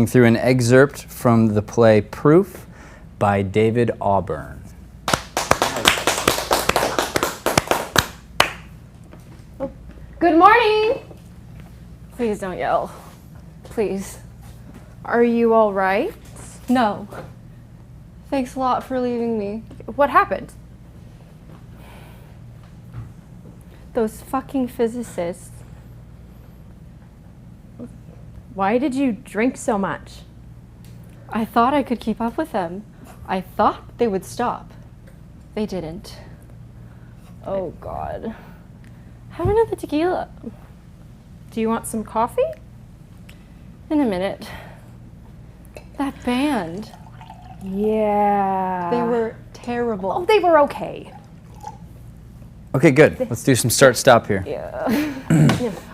Through an excerpt from the play Proof by David Auburn. Good morning! Please don't yell. Please. Are you all right? No. Thanks a lot for leaving me. What happened? Those fucking physicists. Why did you drink so much? I thought I could keep up with them. I thought they would stop. They didn't. Oh, God. Have another tequila. Do you want some coffee? In a minute. That band. Yeah. They were terrible. Oh, they were okay. Okay, good. Let's do some start-stop here. Yeah.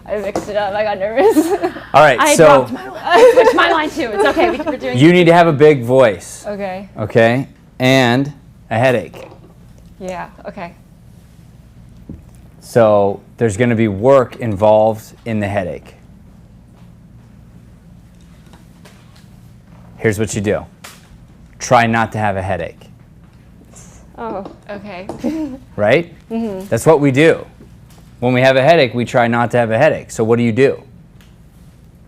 I mixed it up. I got nervous. All right, I switched my line too. It's okay. We're doing. You need to have a big voice. Okay. Okay, and a headache. Yeah, okay. So there's going to be work involved in the headache. Here's what you do. Try not to have a headache. Oh, okay. Right? Mm-hmm. That's what we do. When we have a headache, we try not to have a headache. So what do?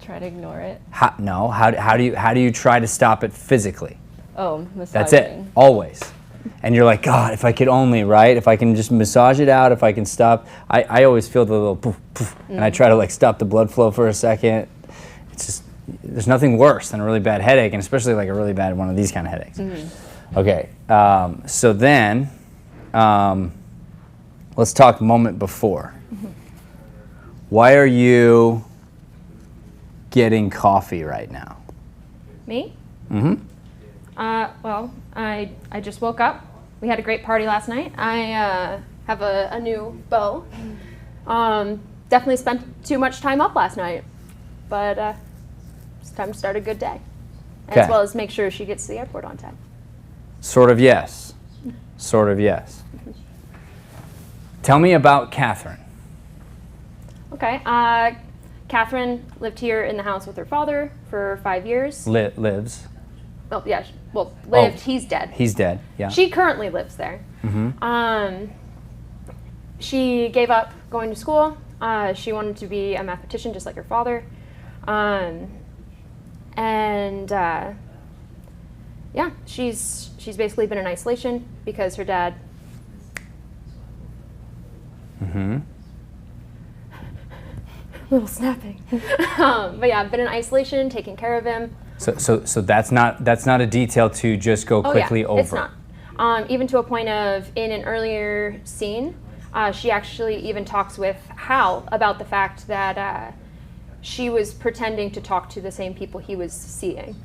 Try to ignore it. How do you try to stop it physically? Oh, massaging. That's it, always. And you're like, God, if I could only, right? If I can just massage it out, if I can stop. I always feel the little poof, poof, and I try to like stop the blood flow for a second. It's just, there's nothing worse than a really bad headache, and especially like a really bad one of these kind of headaches. Mm-hmm. Okay, so then let's talk moment before. Mm-hmm. Why are you getting coffee right now? Me? Mm-hmm. Well, I just woke up. We had a great party last night. I have a new beau. Definitely spent too much time up last night, but it's time to start a good day, as well as make sure she gets to the airport on time. Sort of yes. Sort of yes. Tell me about Catherine. Okay. Catherine lived here in the house with her father for 5 years. Lives. Oh, yeah. Well, lived. He's dead. He's dead, yeah. She currently lives there. Mm-hmm. She gave up going to school. She wanted to be a mathematician just like her father. Yeah, she's basically been in isolation because her dad. Mm-hmm. Little snapping. But yeah, I've been in isolation, taking care of him. So that's not a detail to just go quickly over. It's not. Even to a point of, in an earlier scene, she actually even talks with Hal about the fact that she was pretending to talk to the same people he was seeing.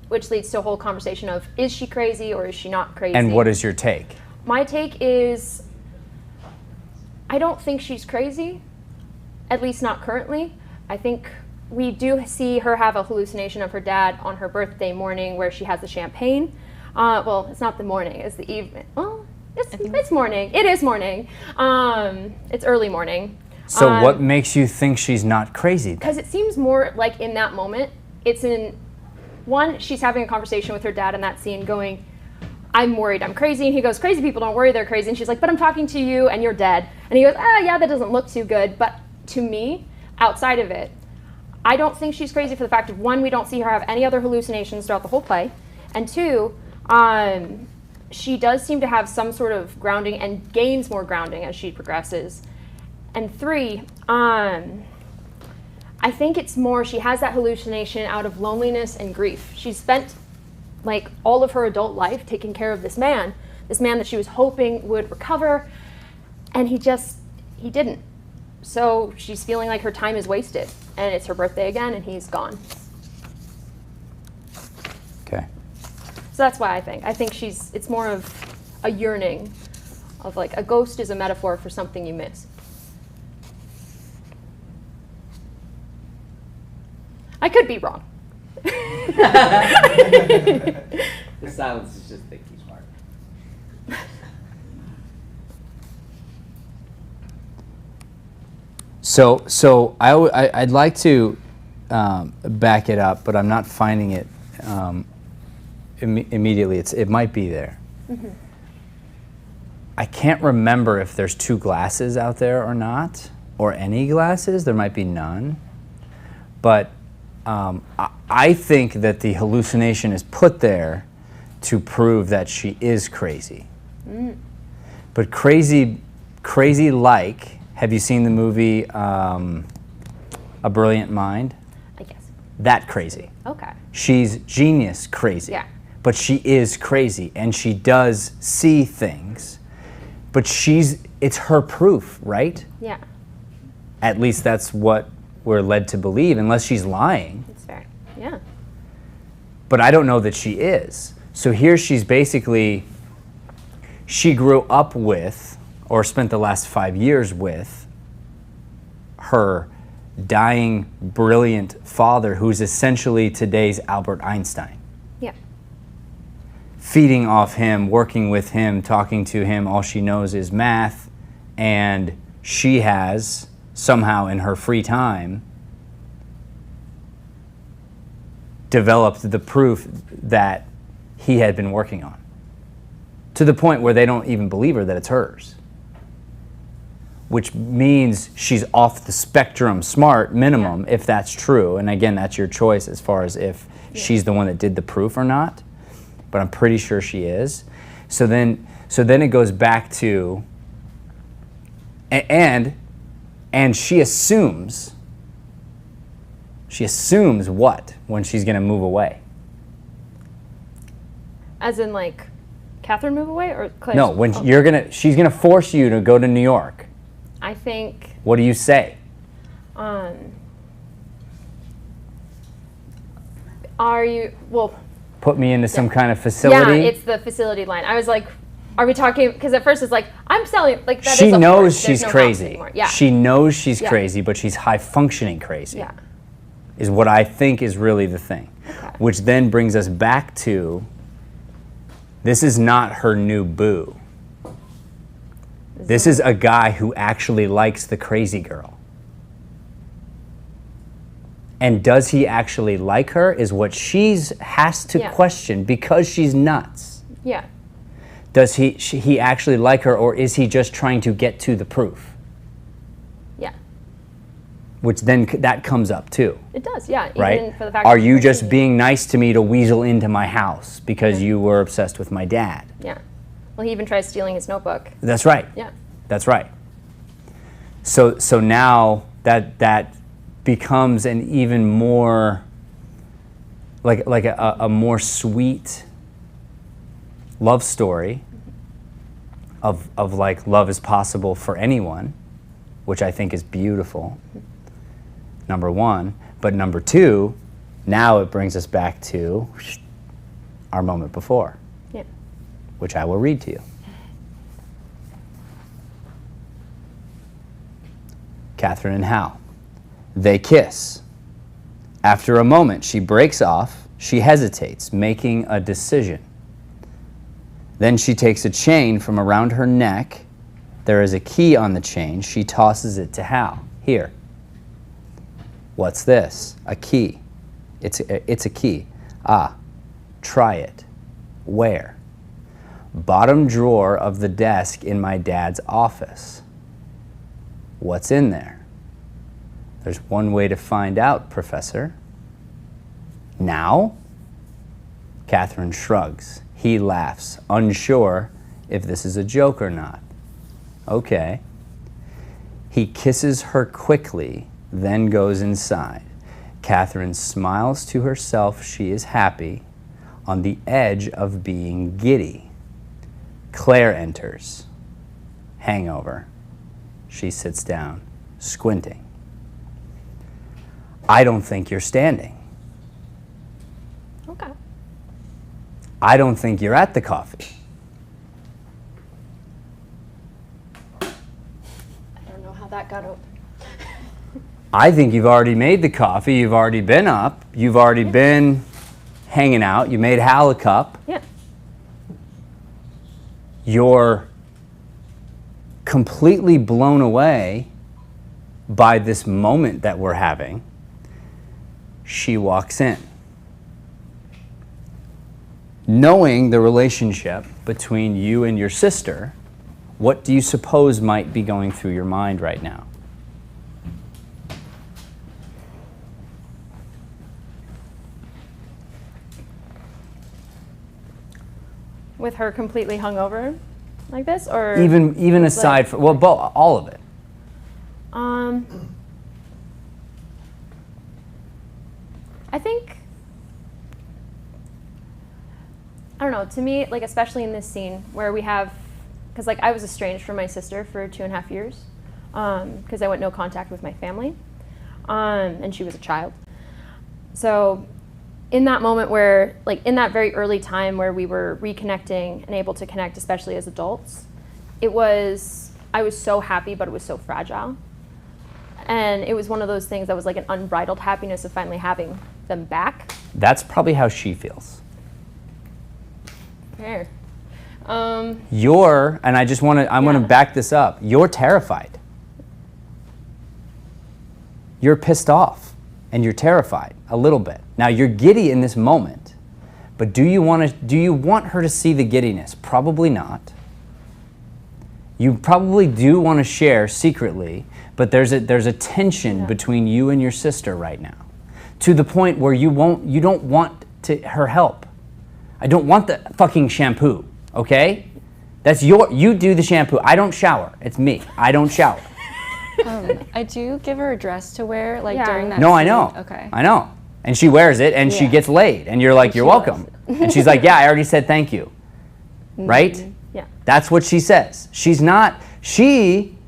Which leads to a whole conversation of, is she crazy or is she not crazy? And what is your take? My take is, I don't think she's crazy, at least not currently. I think we do see her have a hallucination of her dad on her birthday morning where she has the champagne. Well, it's not the morning, it's the evening. Well, it's morning. It is morning. It's early morning. So what makes you think she's not crazy? Because it seems more like in that moment, it's in, one, she's having a conversation with her dad in that scene going, I'm worried I'm crazy. And he goes, crazy people don't worry they're crazy. And she's like, but I'm talking to you and you're dead. And he goes, yeah, that doesn't look too good. But to me, outside of it, I don't think she's crazy for the fact of, one, we don't see her have any other hallucinations throughout the whole play. And two, she does seem to have some sort of grounding and gains more grounding as she progresses. And three, I think it's more she has that hallucination out of loneliness and grief. She's spent like all of her adult life taking care of this man that she was hoping would recover, and he didn't. So she's feeling like her time is wasted, and it's her birthday again, and he's gone. Okay. So that's why I think it's more of a yearning, of like a ghost is a metaphor for something you miss. I could be wrong. The silence is just thick, he's smart. So I'd like to back it up, but I'm not finding it immediately. It might be there. Mm-hmm. I can't remember if there's two glasses out there or not, or any glasses. There might be none. But I think that the hallucination is put there to prove that she is crazy. Mm. But crazy like, have you seen the movie A Brilliant Mind? I guess. That crazy. Okay. She's genius crazy. Yeah. But she is crazy, and she does see things. But it's her proof, right? Yeah. At least that's what we're led to believe, unless she's lying. That's fair. Yeah. But I don't know that she is. So here she grew up with, or spent the last 5 years with, her dying, brilliant father, who's essentially today's Albert Einstein. Yeah. Feeding off him, working with him, talking to him, all she knows is math, and she has, somehow in her free time, developed the proof that he had been working on. To the point where they don't even believe her that it's hers. Which means she's off the spectrum smart minimum, if that's true. And again, that's your choice as far as if she's the one that did the proof or not. But I'm pretty sure she is. So then it goes back to, and she assumes what when she's going to move away? As in, like, Catherine move away, or Claire? No, when she's going to force you to go to New York. I think. What do you say? Are you, well. Put me into some kind of facility? Yeah, it's the facility line. I was like, are we talking, because at first it's like, I'm selling, like, that she is a knows force. There's she's no crazy. house yeah. She knows she's crazy, but she's high functioning crazy. Yeah. Is what I think is really the thing. Okay. Which then brings us back to, this is not her new boo. This is a guy who actually likes the crazy girl. And does he actually like her is what has to question, because she's nuts. Yeah. Does he actually like her, or is he just trying to get to the proof? Yeah. Which then that comes up too. It does, yeah. Right? Even for the fact Are that you just being nice to me to weasel into my house because you were obsessed with my dad? Yeah. Well, he even tries stealing his notebook. That's right. Yeah. That's right. So now that becomes an even more like a more sweet love story of like love is possible for anyone, which I think is beautiful. Number one, but number two, now it brings us back to our moment before, which I will read to you. Catherine and Hal. They kiss. After a moment, she breaks off. She hesitates, making a decision. Then she takes a chain from around her neck. There is a key on the chain. She tosses it to Hal. Here. What's this? A key. It's a key. Ah, try it. Where? Bottom drawer of the desk in my dad's office. What's in there? There's one way to find out, Professor. Now? Catherine shrugs. He laughs, unsure if this is a joke or not. Okay. He kisses her quickly, then goes inside. Catherine smiles to herself. She is happy, on the edge of being giddy. Claire enters. Hangover. She sits down, squinting. I don't think you're standing. Okay. I don't think you're at the coffee. I don't know how that got open. I think you've already made the coffee. You've already been up. You've already been hanging out. You made Hal a cup. Yeah. You're completely blown away by this moment that we're having. she walks in. Knowing the relationship between you and your sister, what do you suppose might be going through your mind right now? With her completely hungover like this, or Even aside from, well, all of it. I think, I don't know, to me, like, especially in this scene where we have, because, like, I was estranged from my sister for 2.5 years because I went no contact with my family, and she was a child. So in that moment where, like, in that very early time where we were reconnecting and able to connect, especially as adults, I was so happy, but it was so fragile. And it was one of those things that was like an unbridled happiness of finally having them back. That's probably how she feels. Fair. You're, and I want to back this up. You're terrified. You're pissed off and you're terrified a little bit. Now you're giddy in this moment, but do you want her to see the giddiness? Probably not. You probably do want to share secretly, but there's a tension between you and your sister right now, to the point where you don't want her help. I don't want the fucking shampoo, okay? You do the shampoo. I don't shower. It's me. I don't shower. I do give her a dress to wear, like, during that No, scene. I know. Okay. I know. And she wears it, and she gets laid, and you're like, you're welcome. And she's like, yeah, I already said thank you. Right? Yeah. That's what she says. She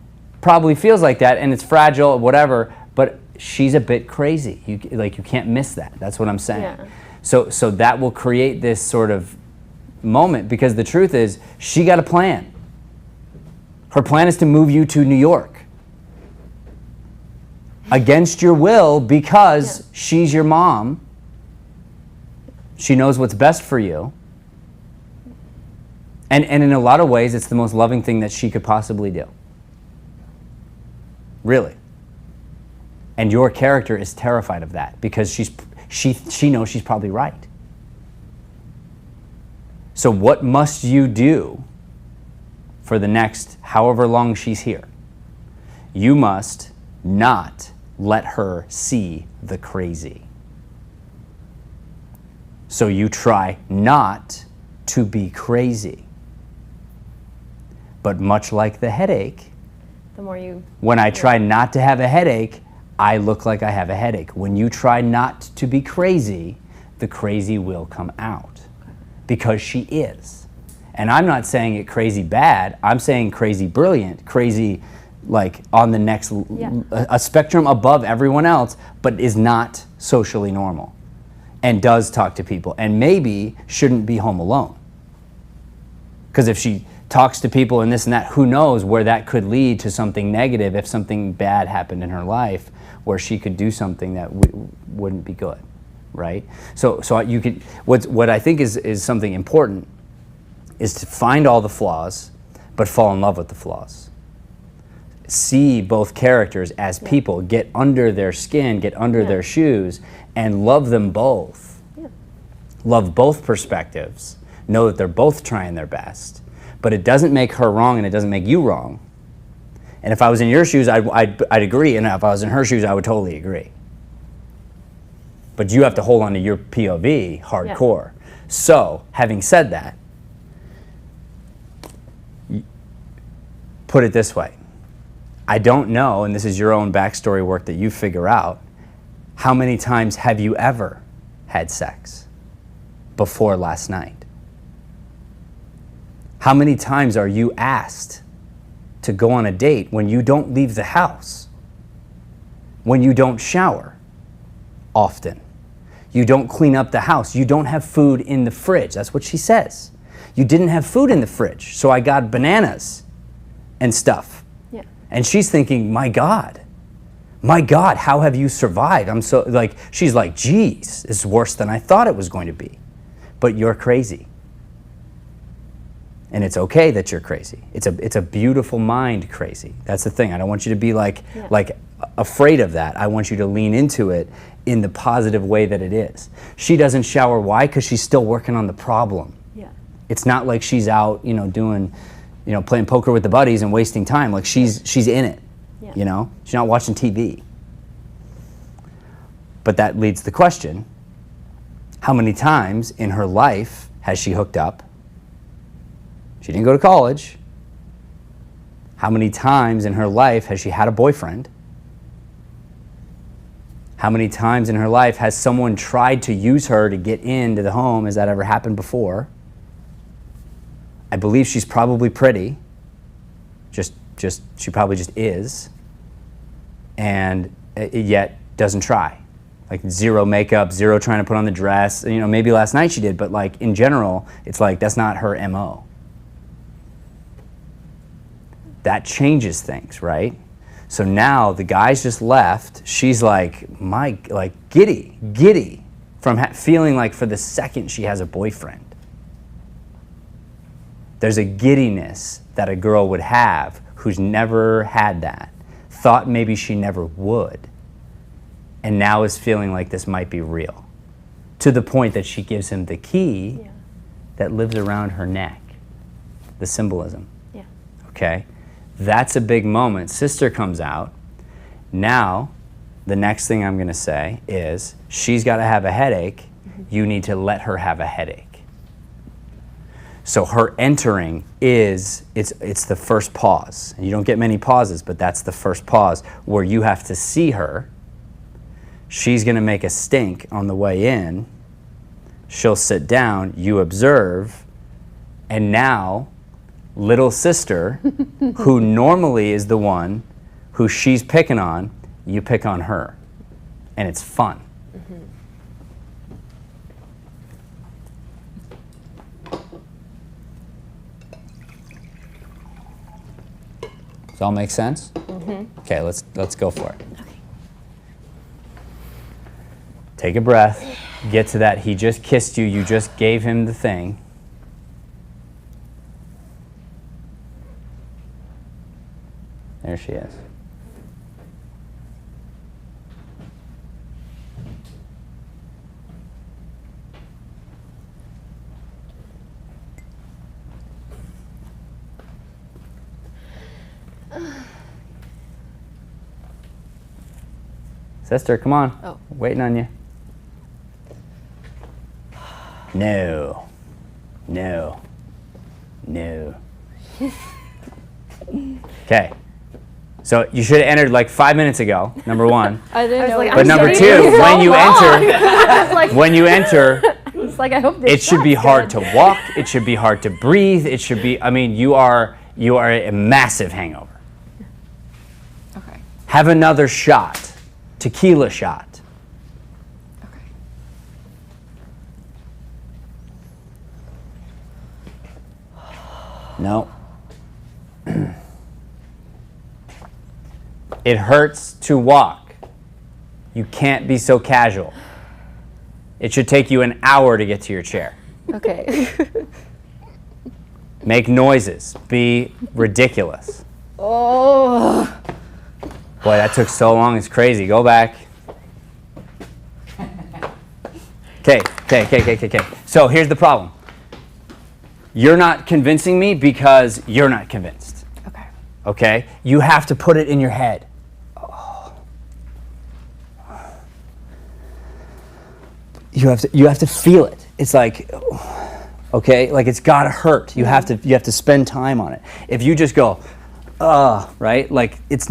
probably feels like that, and it's fragile, whatever, but she's a bit crazy. You can't miss that. That's what I'm saying. Yeah. So that will create this sort of moment, because the truth is, she got a plan. Her plan is to move you to New York. Against your will, because she's your mom. She knows what's best for you. And in a lot of ways, it's the most loving thing that she could possibly do. Really. And your character is terrified of that, because she knows she's probably right. So what must you do for the next however long she's here? You must not let her see the crazy. So you try not to be crazy. But much like the headache, when I try not to have a headache, I look like I have a headache. When you try not to be crazy, the crazy will come out. Because she is. And I'm not saying it crazy bad, I'm saying crazy brilliant, crazy like on the next, a spectrum above everyone else, but is not socially normal. And does talk to people, and maybe shouldn't be home alone. Because if she talks to people and this and that, who knows where that could lead to something negative if something bad happened in her life where she could do something that wouldn't be good, right? So you could, what I think is something important is to find all the flaws, but fall in love with the flaws. See both characters as people, get under their skin, get under their shoes, and love them both. Yeah. Love both perspectives. Know that they're both trying their best. But it doesn't make her wrong, and it doesn't make you wrong. And if I was in your shoes, I'd agree, and if I was in her shoes, I would totally agree. But you have to hold on to your POV hardcore. Yeah. So, having said that, put it this way. I don't know, and this is your own backstory work that you figure out, how many times have you ever had sex before last night? How many times are you asked to go on a date when you don't leave the house? When you don't shower often? You don't clean up the house. You don't have food in the fridge. That's what she says. You didn't have food in the fridge, so I got bananas and stuff. Yeah. And she's thinking, my God, how have you survived? I'm so, like, she's like, geez, it's worse than I thought it was going to be. But you're crazy. And it's okay that you're crazy. It's a beautiful mind crazy. That's the thing. I don't want you to be like afraid of that. I want you to lean into it in the positive way that it is. She doesn't shower. Why? Because she's still working on the problem. Yeah. It's not like she's out, doing, playing poker with the buddies and wasting time. Like she's in it. Yeah. She's not watching TV. But that leads to the question, how many times in her life has she hooked up? She didn't go to college. How many times in her life has she had a boyfriend? How many times in her life has someone tried to use her to get into the home? Has that ever happened before? I believe she's probably pretty. She probably just is. And yet doesn't try. Like zero makeup, zero trying to put on the dress. Maybe last night she did, but like in general, it's like that's not her MO. That changes things, right? So now the guy's just left. She's like, giddy from feeling like for the second she has a boyfriend. There's a giddiness that a girl would have who's never had that, thought maybe she never would, and now is feeling like this might be real, to the point that she gives him the key that lives around her neck, the symbolism. Yeah. Okay? That's a big moment. Sister comes out. Now, the next thing I'm going to say is, she's got to have a headache. You need to let her have a headache. So her entering it's the first pause. And you don't get many pauses, but that's the first pause where you have to see her. She's going to make a stink on the way in. She'll sit down, you observe, and now little sister, who normally is the one who she's picking on, you pick on her. And it's fun. Does all make sense? Okay, let's go for it. Okay. Take a breath. Get to that. He just kissed you. You just gave him the thing. There she is. Sister, come on. Oh. Waiting on you. No. No. No. Okay. So you should have entered like 5 minutes ago, number one. I didn't know. like, But I'm number sorry, two, this is when so you long. enter, I was like, when you enter, it's like I hope this it should be sounds hard good. to walk. It should be hard to breathe. It should be. I mean, you are a massive hangover. Okay. Have another shot, tequila shot. Okay. No. It hurts to walk. You can't be so casual. It should take you an hour to get to your chair. Okay. Make noises. Be ridiculous. Oh. Boy, that took so long. It's crazy. Go back. Okay. So here's the problem. You're not convincing me because you're not convinced. Okay. Okay? You have to put it in your head. You have to feel it. It's like, okay, like it's gotta hurt. You have to spend time on it. If you just go, right? Like it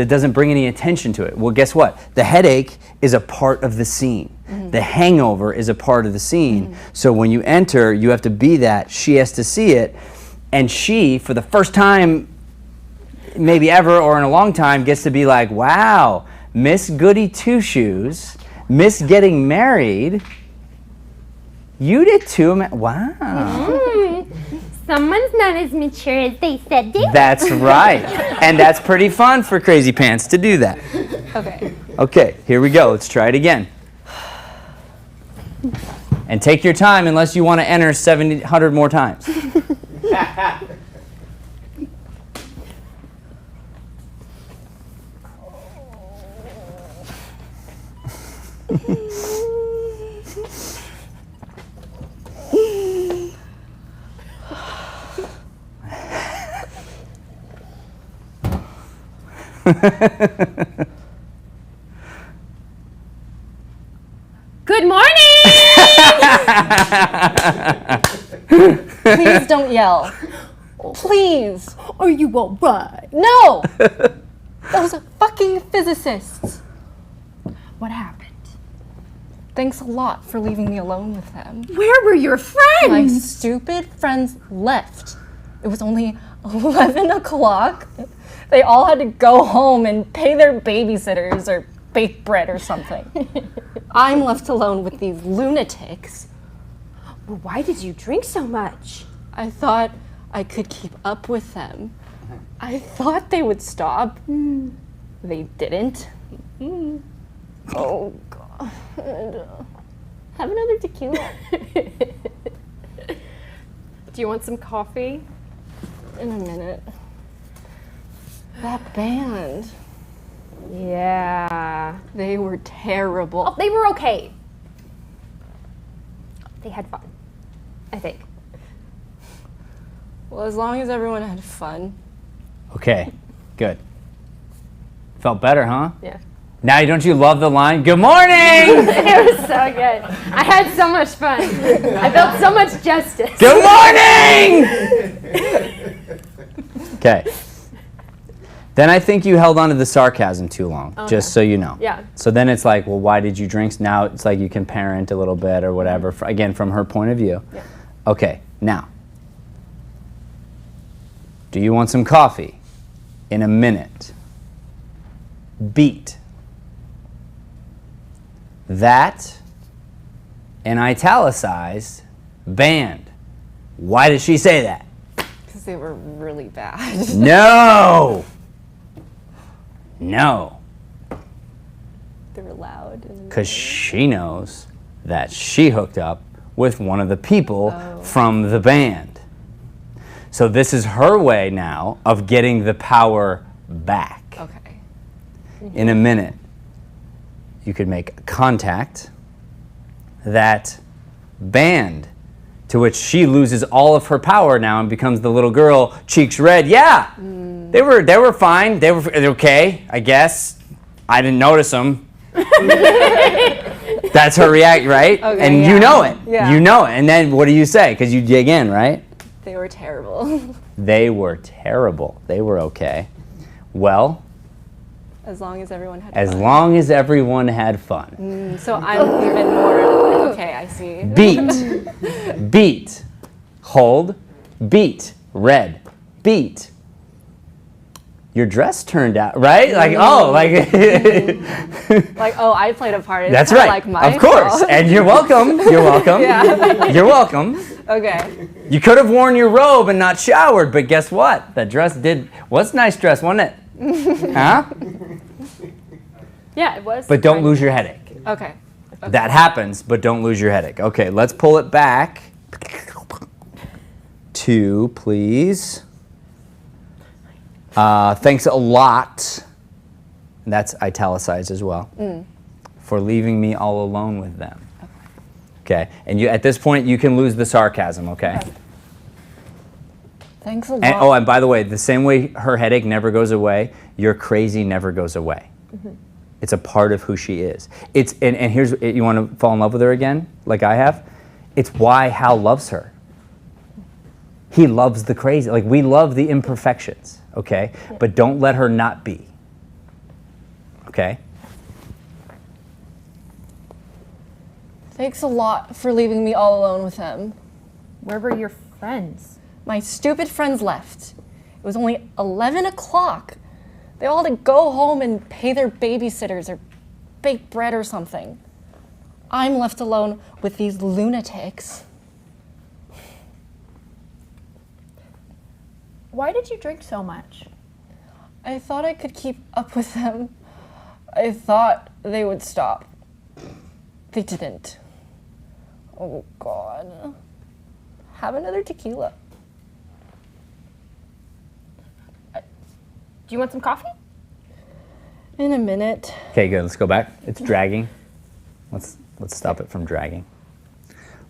doesn't bring any attention to it. Well, guess what? The headache is a part of the scene. Mm-hmm. The hangover is a part of the scene. Mm-hmm. So when you enter, you have to be that. She has to see it, and she, for the first time, maybe ever or in a long time, gets to be like, wow, Miss Goody Two Shoes. Miss Getting Married, you did too. Wow. Someone's not as mature as they said they were. That's right. And that's pretty fun for Crazy Pants to do that. Okay. Okay, here we go. Let's try it again. And take your time unless you want to enter 700 more times. Good morning! Please don't yell. Please. Are you alright? No! Those fucking physicists. What happened? Thanks a lot for leaving me alone with them. Where were your My friends? stupid friends left. It was only 11 o'clock. They all had to go home and pay their babysitters or bake bread or something. I'm left alone with these lunatics. Well, why did you drink so much? I thought I could keep up with them. I thought they would stop. They didn't. Oh, God. Have another tequila. Do you want some coffee? In a minute. That band. Yeah. They were terrible. Oh, they were okay. They had fun, I think. Well, as long as everyone had fun. Okay, good. Felt better, huh? Yeah. Now, don't you love the line, good morning? It was so good. I had so much fun. I felt so much justice. Good morning! Okay. Then I think you held on to the sarcasm too long, just so you know. Yeah. So then it's like, well, why did you drink? Now it's like you can parent a little bit or whatever, again, from her point of view. Yeah. Okay, now. Do you want some coffee? In a minute. Beat. That, and italicized, band. Why did she say that? Because they were really bad. No! No. They were loud. Because she knows that she hooked up with one of the people from the band. So this is her way now of getting the power back. Okay. In a minute, you could make contact. That band, to which she loses all of her power now and becomes the little girl, cheeks red. Yeah, they were fine. They were okay, I guess. I didn't notice them. That's her react, right? Okay, and yeah. you know it. Yeah. You know it. And then what do you say? Because you dig in, right? They were terrible. They were terrible. They were okay. Well, As long as everyone had as fun. long as everyone had fun. So I'm even more like, okay, I see. Beat. Beat. Hold. Beat. Red. Beat. Your dress turned out, right? Like, oh, like. Like, oh, I played a part. It's That's kinda right. Like my of course. fault. And you're welcome. You're welcome. Yeah. You're welcome. Okay. You could have worn your robe and not showered, but guess what? That dress was a nice dress, wasn't it? Huh? Yeah, it was. But don't lose your headache. Okay. That happens, but don't lose your headache. Okay, let's pull it back. 2, please. Thanks a lot. And that's italicized as well. For leaving me all alone with them. Okay, and you at this point you can lose the sarcasm. Okay. Thanks a lot. And, oh, and by the way, the same way her headache never goes away, your crazy never goes away. It's a part of who she is. It's and here's you want to fall in love with her again, like I have. It's why Hal loves her. He loves the crazy. Like we love the imperfections, okay? But don't let her not be. Okay? Thanks a lot for leaving me all alone with them. Where were your friends? My stupid friends left. It was only 11 o'clock. They all had to go home and pay their babysitters or bake bread or something. I'm left alone with these lunatics. Why did you drink so much? I thought I could keep up with them. I thought they would stop. They didn't. Oh, God. Have another tequila. Do you want some coffee? In a minute. Okay, good. Let's go back. It's dragging. Let's stop it from dragging.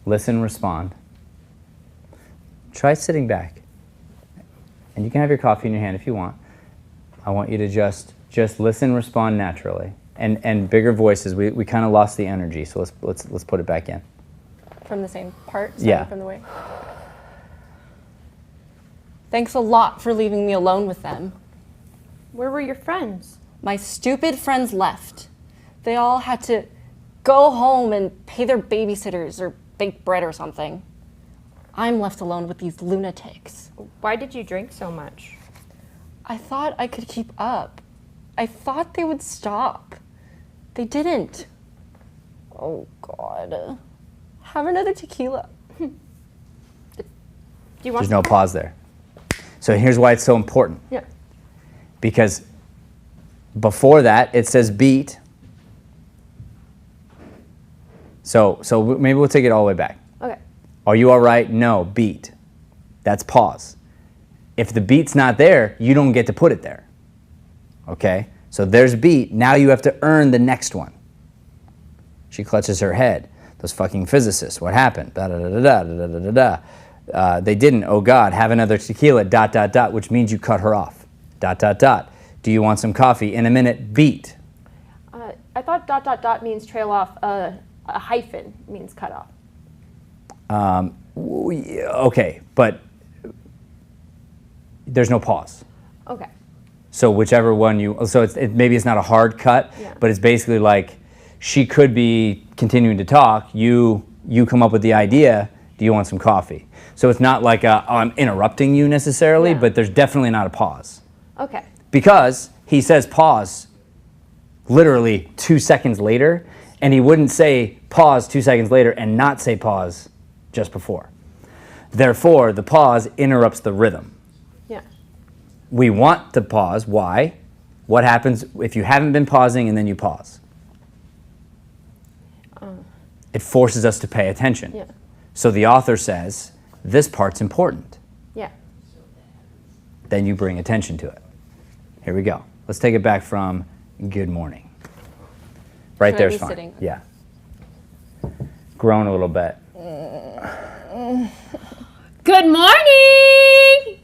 Listen, respond. Try sitting back. And you can have your coffee in your hand if you want. I want you to just Just listen, respond naturally. And bigger voices, we kind of lost the energy, so let's put it back in. From the same part? Yeah. From the way. Thanks a lot for leaving me alone with them. Where were your friends? My stupid friends left. They all had to go home and pay their babysitters or bake bread or something. I'm left alone with these lunatics. Why did you drink so much? I thought I could keep up. I thought they would stop. They didn't. Oh, God. Have another tequila. Do you want There's no pause there. So here's why it's so important. Yeah. Because before that, it says beat. So maybe we'll take it all the way back. Okay. Are you all right? No, beat. That's pause. If the beat's not there, you don't get to put it there. Okay? So there's beat. Now you have to earn the next one. She clutches her head. Those fucking physicists. What happened? Da da da da da da da da. They didn't. Oh God, have another tequila. Dot dot dot. Which means you cut her off. Dot dot dot. Do you want some coffee? In a minute. Beat. I thought dot dot dot means trail off. A hyphen means cut off. Okay, but there's no pause. Okay. So whichever one maybe it's not a hard cut, Yeah. but it's basically like she could be continuing to talk. You come up with the idea. Do you want some coffee? So it's not like I'm interrupting you necessarily, Yeah. but there's definitely not a pause Okay. because he says pause literally 2 seconds later, and he wouldn't say pause 2 seconds later and not say pause just before. Therefore, the pause interrupts the rhythm. Yeah. We want to pause. Why? What happens if you haven't been pausing and then you pause? It forces us to pay attention. Yeah. So the author says, this part's important. Yeah. Then you bring attention to it. Here we go. Let's take it back from good morning. Right Should I there's be fine. sitting? Yeah. Groan a little bit. Good morning!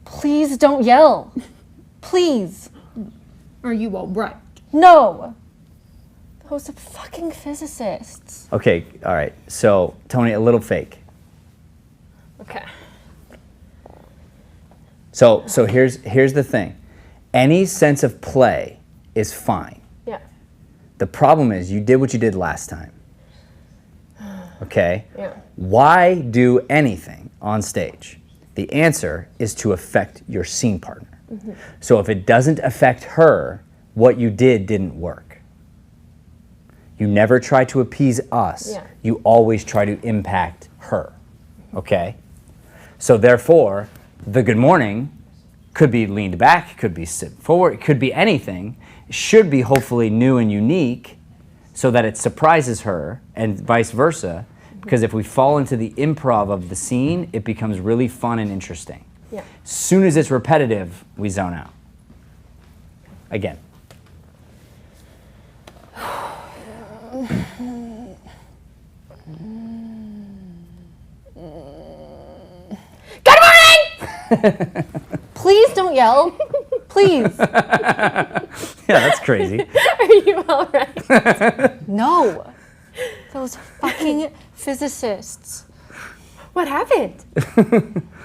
Please don't yell. Please. Are you all right? No. Those are fucking physicists. Okay, all right. So, Toni, a little fake. Okay. So here's the thing. Any sense of play is fine. Yeah. The problem is you did what you did last time. Okay? Yeah. Why do anything on stage? The answer is to affect your scene partner. Mm-hmm. So if it doesn't affect her, what you did didn't work. You never try to appease us. Yeah. You always try to impact her. Okay? So therefore, the good morning could be leaned back, could be sit forward, it could be anything. It should be hopefully new and unique so that it surprises her and vice versa. Because if we fall into the improv of the scene, it becomes really fun and interesting. Yeah. As soon as it's repetitive, we zone out. Again. Good morning! Please don't yell. Please. Yeah, that's crazy. Are you all right? No. Those fucking physicists. What happened?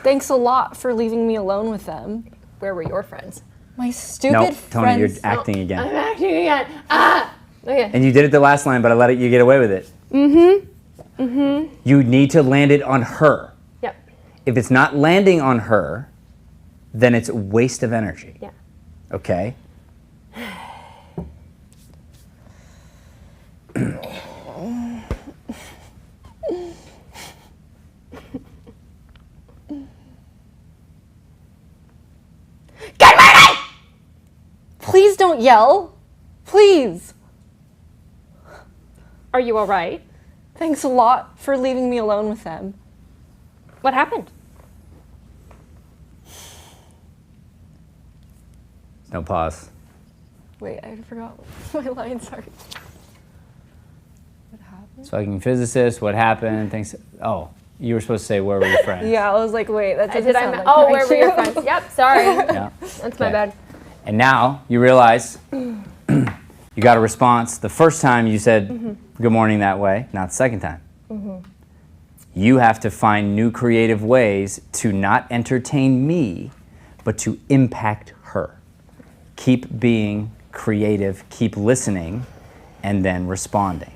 Thanks a lot for leaving me alone with them. Where were your friends? My stupid Nope, Toni, friends. you're acting again. I'm acting again. Ah! Okay. And you did it the last line, but I let you get away with it. You need to land it on her. Yep. If it's not landing on her, then it's a waste of energy. Yeah. Okay? Good morning! Please don't yell. Please. Are you all right? Thanks a lot for leaving me alone with them. What happened? No pause. Wait, I forgot my line. Sorry. What happened? It's fucking physicist. What happened? Thanks. Oh, you were supposed to say where were your friends? Yeah, I was like, wait, that doesn't Did I? sound like Oh, my where were your cue. friends? Yep. Sorry. Yeah. That's my Okay. bad. And now you realize you got a response the first time you said good morning that way, not the second time. You have to find new creative ways to not entertain me, but to impact her. Keep being creative, keep listening, and then responding.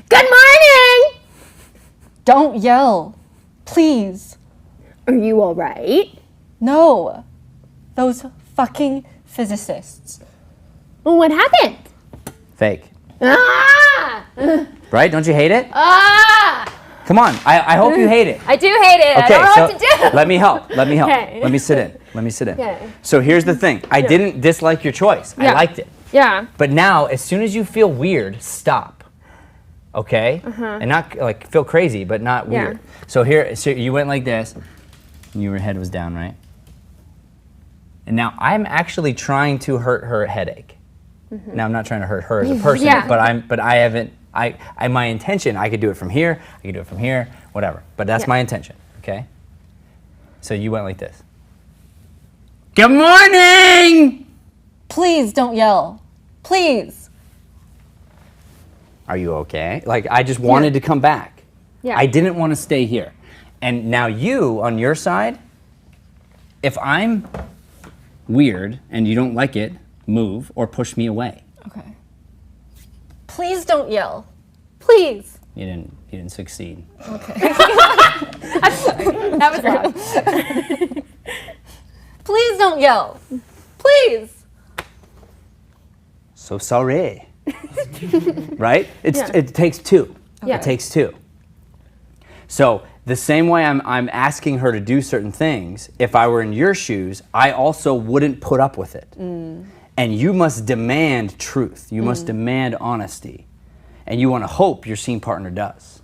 Good morning! Don't yell. Please. Are you all right? No. Those fucking physicists. Well, what happened? Fake. Ah! Right? Don't you hate it? Ah! Come on, I hope you hate it. I do hate it. I don't know what to do. Let me help. Okay. Let me sit in. Okay. So here's the thing. I didn't dislike your choice. I Yeah. liked it. Yeah. But now, as soon as you feel weird, stop. Okay? And not like feel crazy, but not Yeah. weird. So you went like this, and your head was down, right? And now I'm actually trying to hurt her headache. Now I'm not trying to hurt her as a person, Yeah. but I haven't. My intention. I could do it from here. I could do it from here. Whatever. But that's Yeah. my intention. Okay. So you went like this. Good morning. Please don't yell. Please. Are you okay? Like, I just wanted to come back. Yeah. I didn't want to stay here. And now you, on your side, if I'm weird and you don't like it, move or push me away. Okay. Please don't yell. Please. You didn't succeed. That was loud. Please don't yell. Please. So sorry. Right? It takes two. Yeah. It takes two. So the same way I'm asking her to do certain things, if I were in your shoes, I also wouldn't put up with it. And you must demand truth. You must demand honesty. And you want to hope your scene partner does.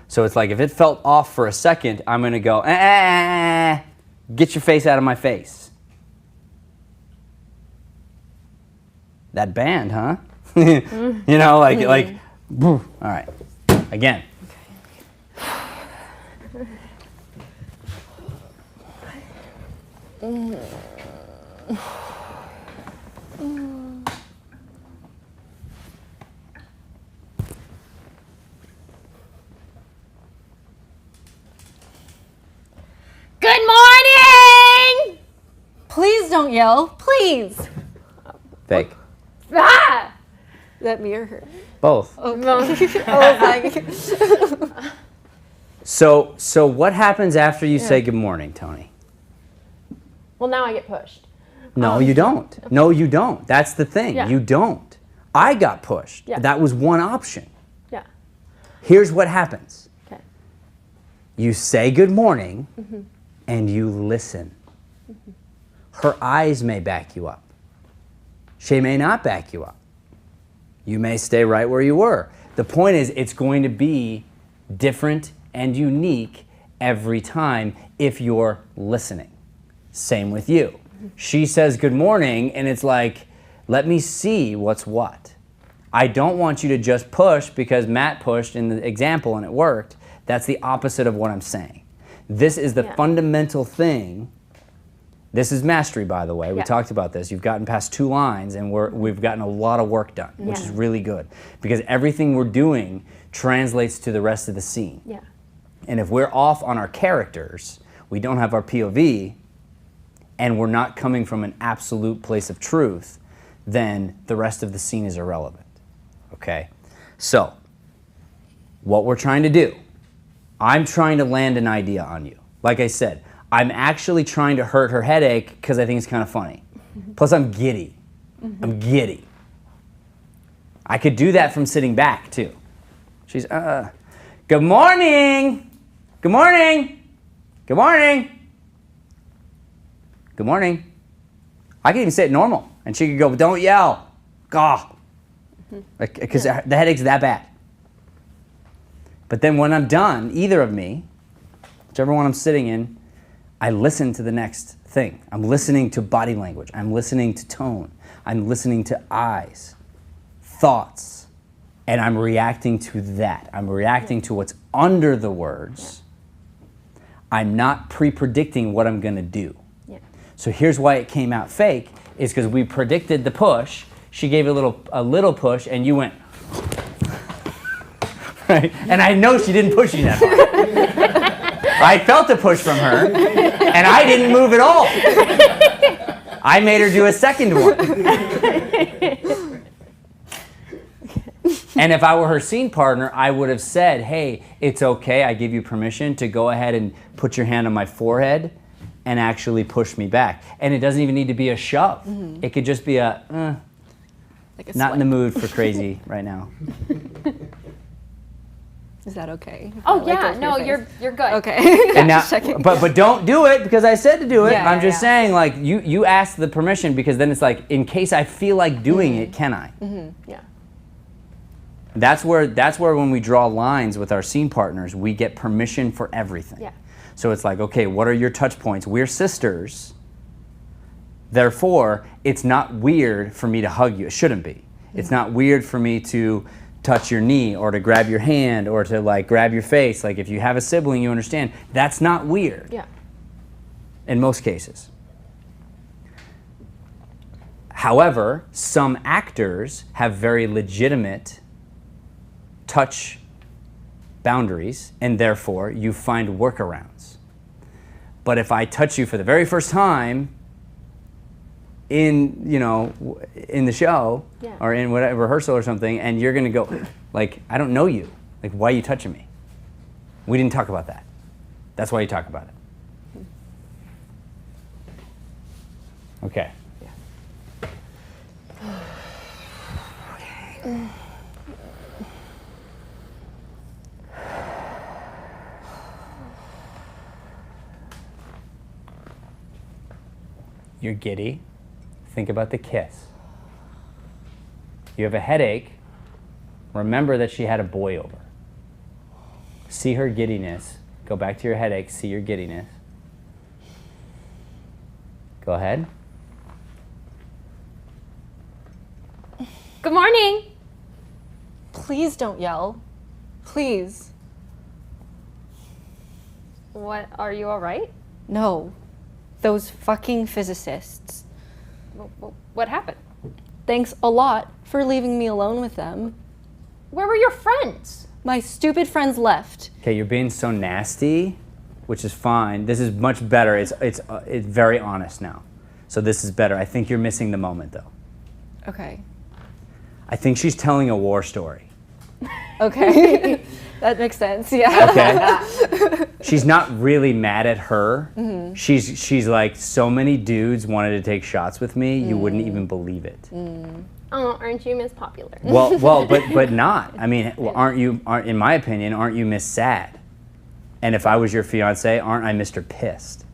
So it's like if it felt off for a second, I'm going to go, get your face out of my face. That band, huh? You know, like, all right, again. Good morning! Please don't yell. Please. Fake. Ah! Is that me or her? Both. So what happens after you say good morning, Toni? Well, now I get pushed. No, you don't. No, you don't. That's the thing. Yeah. You don't. I got pushed. Yeah. That was one option. Yeah. Here's what happens. Okay. You say good morning and you listen. Her eyes may back you up. She may not back you up. You may stay right where you were. The point is, it's going to be different and unique every time if you're listening. Same with you. She says good morning, and it's like, let me see what's what. I don't want you to just push because Matt pushed in the example and it worked. That's the opposite of what I'm saying. This is the fundamental thing. This is mastery, by the way. We talked about this. You've gotten past 2 lines, and we've gotten a lot of work done, which is really good. Because everything we're doing translates to the rest of the scene. Yeah. And if we're off on our characters, we don't have our POV, and we're not coming from an absolute place of truth, then the rest of the scene is irrelevant. Okay? So, what we're trying to do, I'm trying to land an idea on you. Like I said, I'm actually trying to hurt her headache because I think it's kind of funny. Plus, I'm giddy. I'm giddy. I could do that from sitting back, too. She's, good morning! Good morning! Good morning! Good morning. I could even say it normal, and she could go, don't yell. Gah. Because the headache's that bad. But then when I'm done, either of me, whichever one I'm sitting in, I listen to the next thing. I'm listening to body language. I'm listening to tone. I'm listening to eyes, thoughts, and I'm reacting to that. I'm reacting to what's under the words. I'm not pre-predicting what I'm gonna do. Yeah. So here's why it came out fake, is because we predicted the push. She gave a little push, and you went, right? And I know she didn't push you that hard. I felt a push from her, and I didn't move at all. I made her do a second one. And if I were her scene partner, I would have said, hey, it's okay, I give you permission to go ahead and put your hand on my forehead and actually push me back. And it doesn't even need to be a shove. It could just be a, Like a not in the swipe. mood for crazy right now. Is that okay? If I, Oh like, go yeah, for no, your face? you're good. Okay. And now, checking. but don't do it because I said to do it. Yeah, I'm just yeah. saying, like, you asked the permission, because then it's like, in case I feel like doing it, can I? Yeah. That's where when we draw lines with our scene partners, we get permission for everything. Yeah. So it's like, okay, what are your touch points? We're sisters. Therefore, it's not weird for me to hug you. It shouldn't be. It's not weird for me to touch your knee or to grab your hand or to like grab your face. Like if you have a sibling, you understand. That's not weird. Yeah. In most cases. However, some actors have very legitimate touch boundaries, and therefore you find workarounds. But if I touch you for the very first time in the show, Yeah. or in whatever rehearsal or something, and you're gonna go like, I don't know you, like, why are you touching me? We didn't talk about that. That's why you talk about it. Okay. You're giddy. Think about the kiss. You have a headache. Remember that she had a boy over. See her giddiness. Go back to your headache. See your giddiness. Go ahead. Good morning. Please don't yell. Please. What, are you all right? No. Those fucking physicists. What happened? Thanks a lot for leaving me alone with them. Where were your friends? My stupid friends left. Okay, you're being so nasty, which is fine. This is much better. It's very honest now. So this is better. I think you're missing the moment though. Okay. I think she's telling a war story. Okay. That makes sense, yeah. Okay. She's not really mad at her. She's like, so many dudes wanted to take shots with me, you wouldn't even believe it. Oh, aren't you Miss Popular? Well, but not. I mean, aren't in my opinion, aren't you Miss Sad? And if I was your fiance, aren't I Mr. Pissed?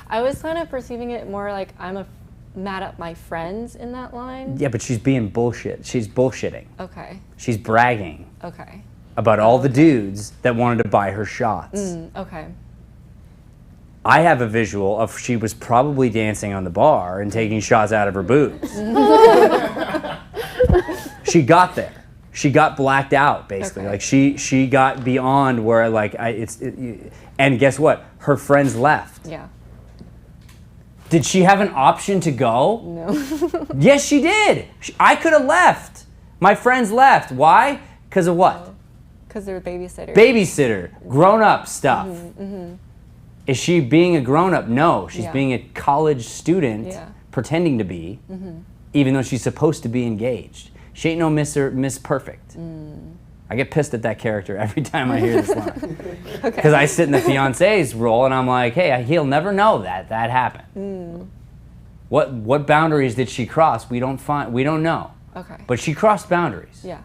I was kind of perceiving it more like I'm mad at my friends in that line. Yeah, but she's being bullshit. She's bullshitting. Okay. She's bragging Okay. about all the dudes that wanted to buy her shots. Okay. I have a visual of she was probably dancing on the bar and taking shots out of her boobs. She got there. She got blacked out, basically. Okay. Like she got beyond where like and guess what? Her friends left. Yeah. Did she have an option to go? No. Yes, she did. I could have left. My friends left. Why? Because of what? Because they're babysitters. Babysitter, grown-up stuff. Is she being a grown-up? No, she's Yeah. being a college student, Yeah. pretending to be, even though she's supposed to be engaged. She ain't no Miss Perfect. I get pissed at that character every time I hear this line. Because I sit in the fiance's role and I'm like, hey, he'll never know that happened. What boundaries did she cross? We don't know. Okay. But she crossed boundaries. Yeah.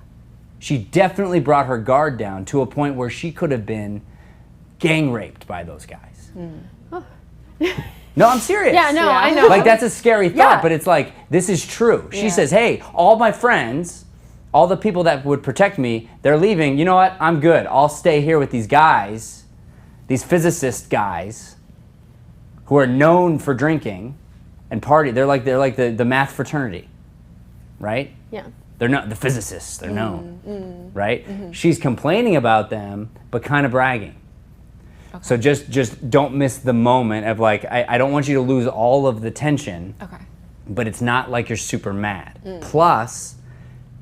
She definitely brought her guard down to a point where she could have been gang raped by those guys. No, I'm serious. Yeah, no, Yeah. I know. Like, that's a scary thought, Yeah. but it's like, this is true. She Yeah. says, hey, all my friends, all the people that would protect me, they're leaving. You know what? I'm good. I'll stay here with these guys, these physicist guys, who are known for drinking and party. They're like the math fraternity, right? Yeah. They're not the physicists. They're known, right? She's complaining about them, but kind of bragging. Okay. So just don't miss the moment of like, I don't want you to lose all of the tension, Okay. but it's not like you're super mad. Plus,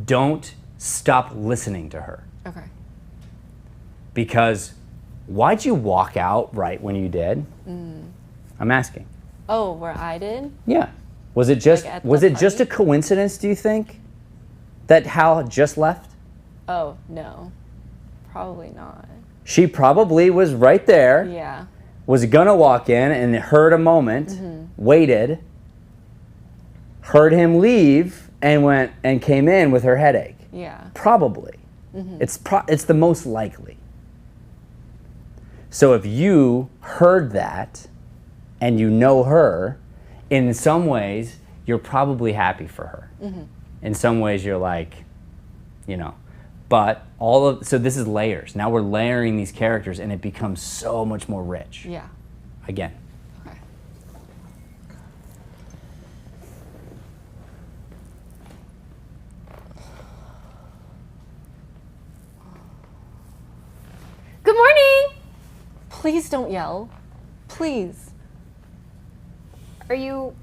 don't stop listening to her. Okay. Because why'd you walk out right when you did? I'm asking. Oh, where I did? Yeah. Was it just Like at was the it just a party? coincidence, do you think? That Hal just left? Oh, no. Probably not. She probably was right there, Yeah. was gonna walk in and heard a moment, waited, heard him leave, and went and came in with her headache. Yeah. Probably. It's the most likely. So if you heard that and you know her, in some ways you're probably happy for her. In some ways you're like, you know, but so this is layers. Now we're layering these characters and it becomes so much more rich. Yeah. Again. Okay. Good morning. Please don't yell. Please. Are you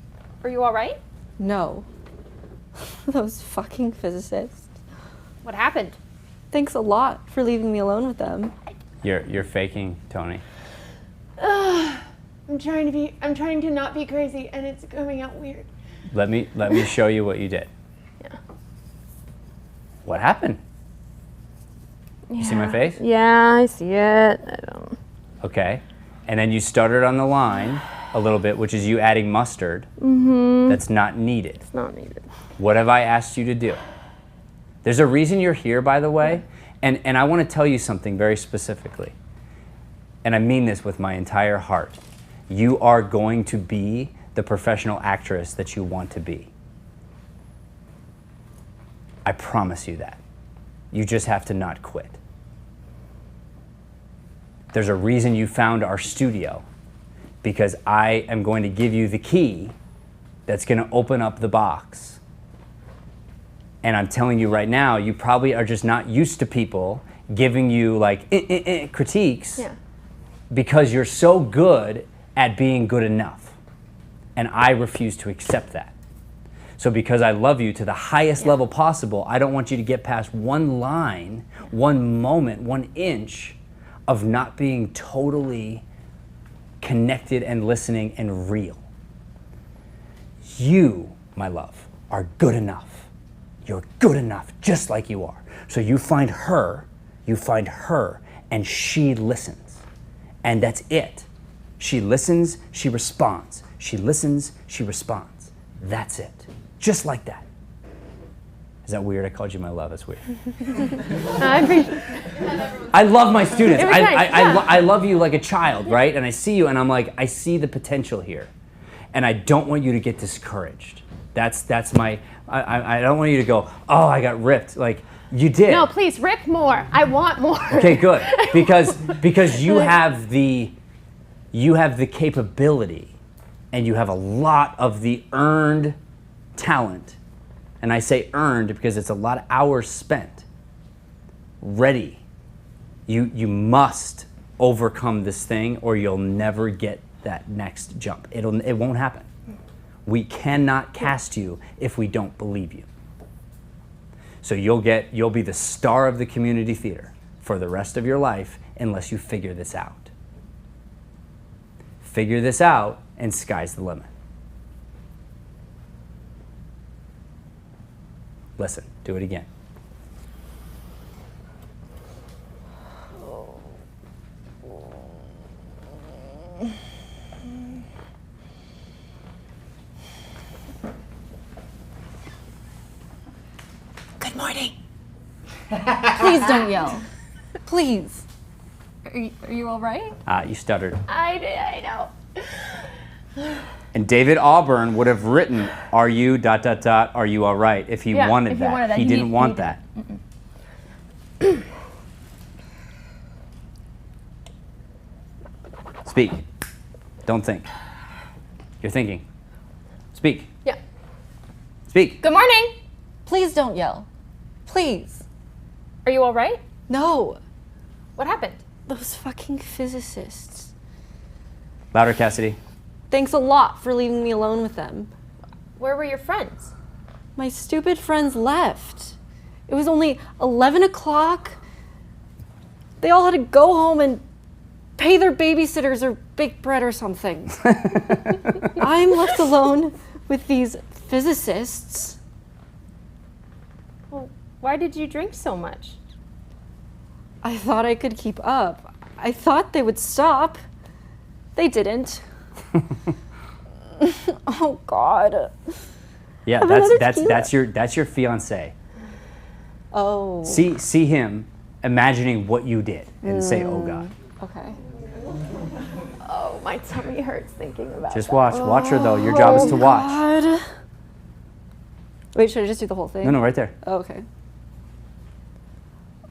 all right? No. Those fucking physicists. What happened? Thanks a lot for leaving me alone with them. You're faking, Toni. I'm trying to not be crazy, and it's coming out weird. Let me show you what you did. Yeah. What happened? You see my face? Yeah, I see it. I don't. Okay. And then you stuttered on the line a little bit, which is you adding mustard. That's not needed. It's not needed. What have I asked you to do? There's a reason you're here, by the way, and I want to tell you something very specifically. And I mean this with my entire heart. You are going to be the professional actress that you want to be. I promise you that. You just have to not quit. There's a reason you found our studio, because I am going to give you the key that's going to open up the box. And I'm telling you right now, you probably are just not used to people giving you like critiques because you're so good at being good enough. And I refuse to accept that. So because I love you to the highest level possible, I don't want you to get past one line, one moment, 1 inch of not being totally connected and listening and real. You, my love, are good enough. You're good enough just like you are. So you find her, and she listens. And that's it. She listens, she responds. She listens, she responds. That's it. Just like that. Is that weird? I called you my love. That's weird. I appreciate. I love my students. It was nice, I love you like a child, right? And I see you, and I'm like, I see the potential here, and I don't want you to get discouraged. That's my. I don't want you to go, oh, I got ripped. Like you did. No, please rip more. I want more. Okay, good. Because you have the capability, and you have a lot of the earned talent. And I say earned because it's a lot of hours spent. Ready. You must overcome this thing or you'll never get that next jump. It won't happen. We cannot cast you if we don't believe you. So you'll be the star of the community theater for the rest of your life unless you figure this out. Figure this out and sky's the limit. Listen, do it again. Good morning. Please don't yell. Please. Are you all right? You stuttered. I know. And David Auburn would have written, are you ... are you all right, if he wanted if he that. wanted that. He didn't want he that. Speak. Don't think. You're thinking. Speak. Yeah. Speak. Good morning. Please don't yell. Please. Are you all right? No. What happened? Those fucking physicists. Louder, Cassidy. Thanks a lot for leaving me alone with them. Where were your friends? My stupid friends left. It was only 11 o'clock. They all had to go home and pay their babysitters or bake bread or something. I'm left alone with these physicists. Well, why did you drink so much? I thought I could keep up. I thought they would stop. They didn't. Oh God. Yeah, Have another that's your fiance. Oh. See him imagining what you did and say, "Oh God." Okay. Oh, my tummy hurts thinking about Just watch her though. Your job is to watch. God. Wait, should I just do the whole thing? No, right there. Oh, okay.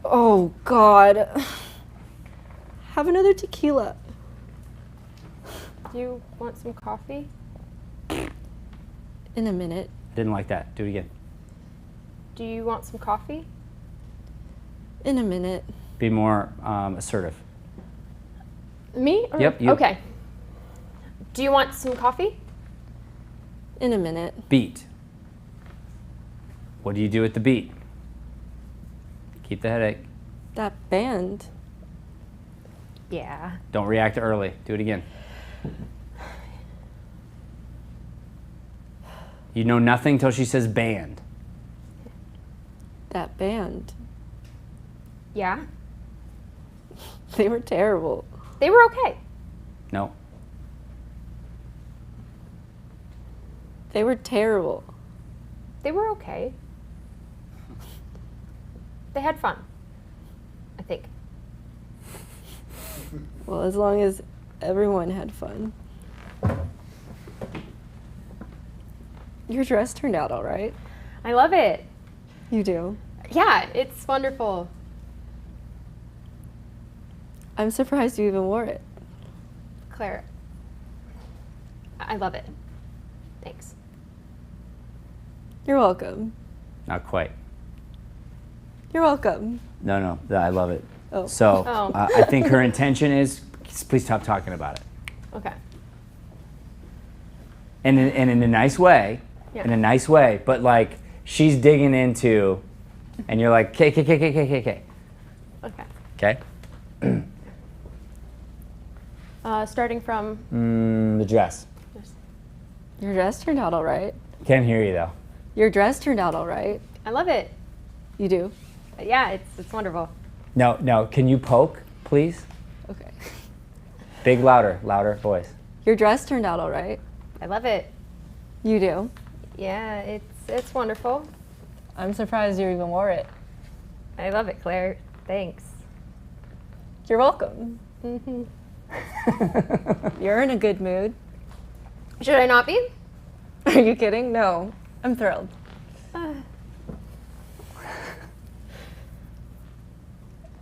Oh God. Have another tequila. Do you want some coffee? In a minute. Didn't like that. Do it again. Do you want some coffee? In a minute. Be more assertive. Me? Or- Yep, you. Okay. Do you want some coffee? In a minute. Beat. What do you do at the beat? Keep the headache. That band. Yeah. Don't react early. Do it again. You know nothing till she says band. That band. Yeah? They were terrible. They were okay. No. They were terrible. They were okay. They had fun, I think. Well, as long as everyone had fun. Your dress turned out all right. I love it. You do. Yeah, it's wonderful. I'm surprised you even wore it. Claire, I love it. Thanks. You're welcome. Not quite. You're welcome. No, I love it. Oh. So Oh. I think her intention is, please stop talking about it. Okay. And in a nice way, Yeah. in a nice way, but like she's digging into, and you're like, K. Okay. Okay? Starting from. The dress. Your dress turned out all right. Can't hear you though. Your dress turned out all right. I love it. You do? Yeah, it's wonderful. No, can you poke, please? Okay. Big, louder voice. Your dress turned out all right. I love it. You do? Yeah, it's wonderful. I'm surprised you even wore it. I love it, Claire. Thanks. You're welcome. Mm-hmm. You're in a good mood. Should I not be? Are you kidding? No. I'm thrilled.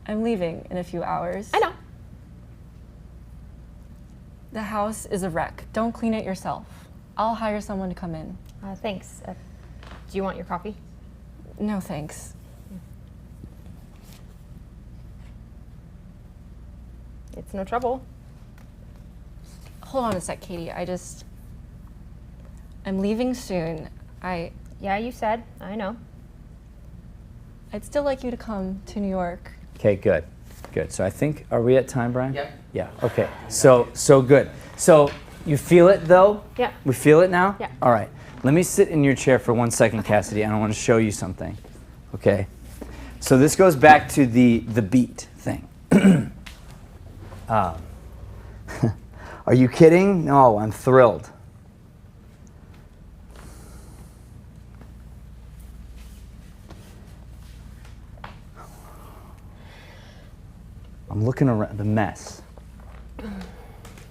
I'm leaving in a few hours. I know. The house is a wreck. Don't clean it yourself. I'll hire someone to come in. Thanks. Do you want your coffee? No, thanks. It's no trouble. Hold on a sec, Katie. I'm leaving soon. Yeah, you said. I know. I'd still like you to come to New York. Okay, good. So I think, are we at time, Brian? Yep. Yeah, okay. So good. So you feel it though? Yeah. We feel it now? Yeah. All right. Let me sit in your chair for 1 second, Cassidy, and I want to show you something. Okay? So this goes back to the beat thing. Are you kidding? No, I'm thrilled. I'm looking around the mess.